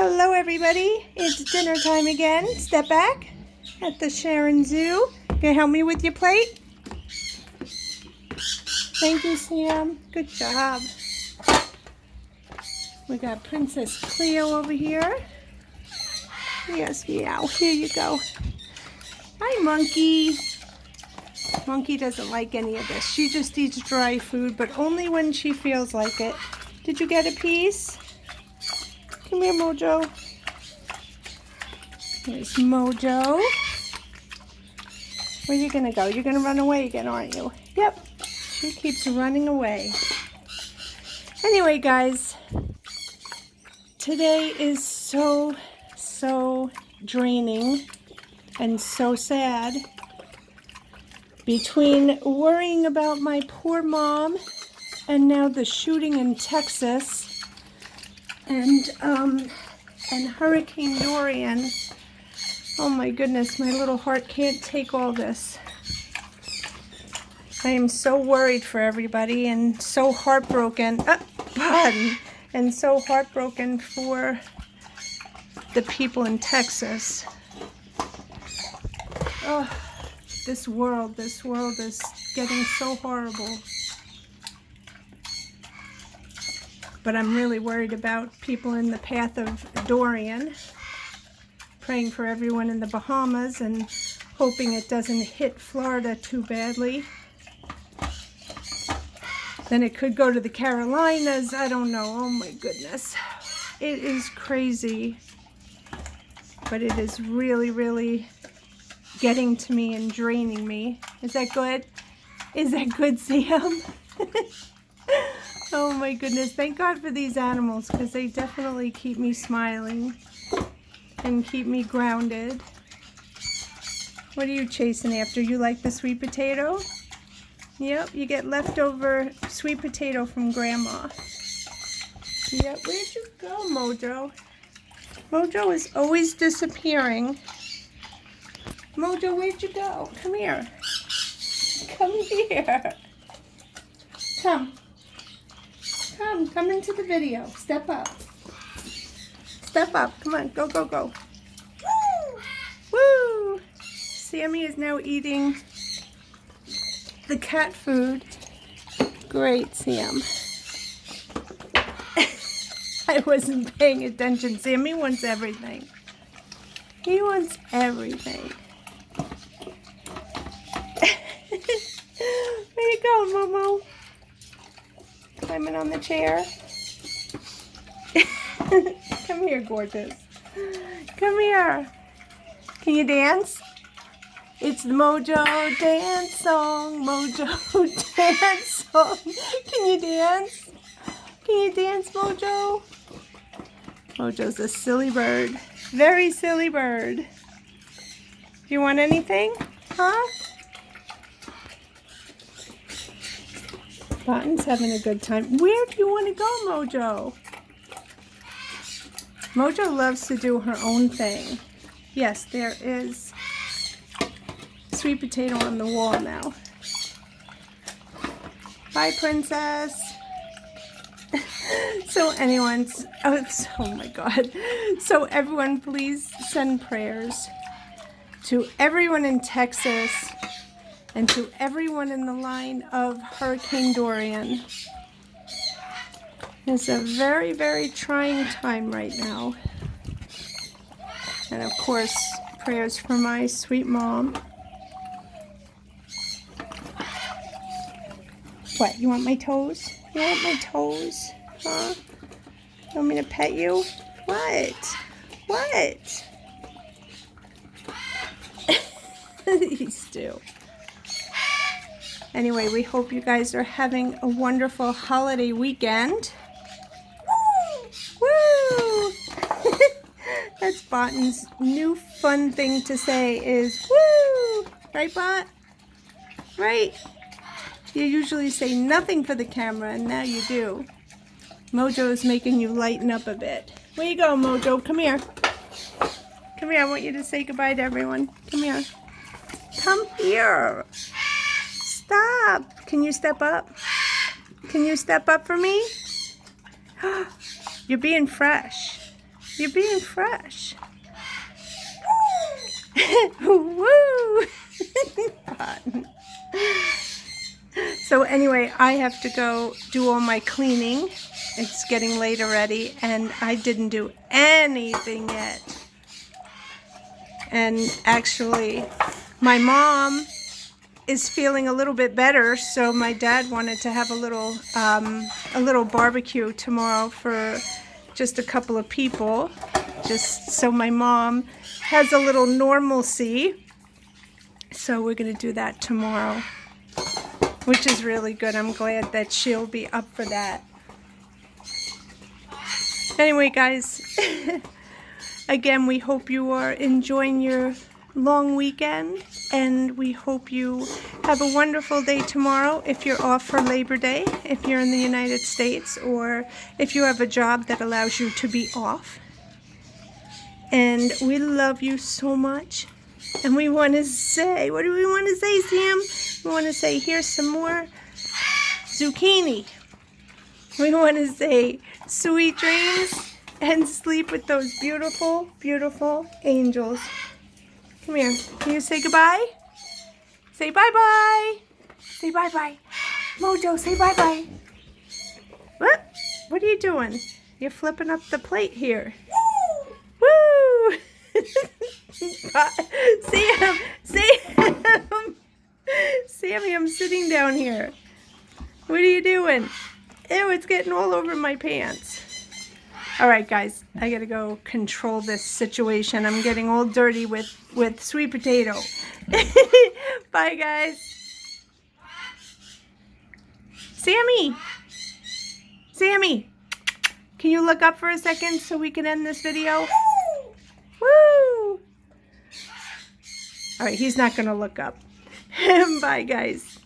Hello everybody, it's dinner time again. Step back at the SharynZoo. Can you help me with your plate? Thank you, Sam. Good job. We got Princess Cleo over here. Yes, meow. Here you go. Hi, Monkey. Monkey doesn't like any of this. She just eats dry food, but only when she feels like it. Did you get a piece? Come here, Mojo. Here's Mojo. Where are you going to go? You're going to run away again, aren't you? Yep. She keeps running away. Anyway, guys. Today is so draining and so sad. Between worrying about my poor mom and now the shooting in Texas and Hurricane Dorian. Oh my goodness, my little heart can't take all this. I am so worried for everybody and so heartbroken. And so heartbroken for the people in Texas. Oh, this world is getting so horrible. But I'm really worried about people in the path of Dorian. Praying for everyone in the Bahamas and hoping it doesn't hit Florida too badly. Then it could go to the Carolinas. I don't know. Oh my goodness. It is crazy. But it is really getting to me and draining me. Is that good? Is that good, Sam? Oh my goodness. Thank God for these animals because they definitely keep me smiling and keep me grounded. What are you chasing after? You like the sweet potato? Yep, you get leftover sweet potato from Grandma. Yep, where'd you go, Mojo? Mojo is always disappearing. Mojo, where'd you go? Come here. Come here. Come into the video. Step up. Step up. Come on, go. Woo! Woo! Sammy is now eating the cat food. Great, Sam. I wasn't paying attention. Sammy wants everything. He wants everything. Where you going, Momo? Climbing on the chair. Come here, gorgeous. Come here. Can you dance? It's the Mojo dance song. Mojo dance song. Can you dance? Can you dance, Mojo? Mojo's a silly bird. Very silly bird. Do you want anything? Huh? Button's having a good time. Where do you want to go, Mojo? Mojo loves to do her own thing. Yes, there is sweet potato on the wall now. Bye, Princess. So oh my God. So everyone, please send prayers to everyone in Texas and to everyone in the line of Hurricane Dorian. It's a very trying time right now. And of course, prayers for my sweet mom. What, you want my toes? You want my toes? Huh? You want me to pet you? What? What? These two. Anyway, we hope you guys are having a wonderful holiday weekend. Woo! That's Botton's new fun thing to say is woo! Right, Bot? Right? You usually say nothing for the camera, and now you do. Mojo is making you lighten up a bit. Where you go, Mojo? Come here. Come here. I want you to say goodbye to everyone. Come here. Come here. Stop. Can you step up? Can you step up for me? You're being fresh. You're being fresh. Woo! So anyway, I have to go do all my cleaning. It's getting late already, and I didn't do anything yet. And actually, my mom is feeling a little bit better, so my dad wanted to have a little barbecue tomorrow for just a couple of people, just so my mom has a little normalcy. So we're gonna do that tomorrow, which is really good. I'm glad that she'll be up for that. Anyway, guys, again, we hope you are enjoying your long weekend, and we hope you have a wonderful day tomorrow if you're off for Labor Day, if you're in the United States, or if you have a job that allows you to be off. And we love you so much. And we want to say, what do we want to say, Sam? We want to say, here's some more zucchini. We want to say, sweet dreams, and sleep with those beautiful, beautiful angels. Come here. Can you say goodbye? Say bye-bye. Say bye-bye. Mojo, say bye-bye. What? What are you doing? You're flipping up the plate here. Woo! Sam! Sam! Sammy, I'm sitting down here. What are you doing? Ew, it's getting all over my pants. Alright, guys, I gotta go control this situation. I'm getting all dirty with sweet potato. Bye, guys. Sammy! Sammy! Can you look up for a second so we can end this video? Woo! Alright, he's not gonna look up. Bye, guys.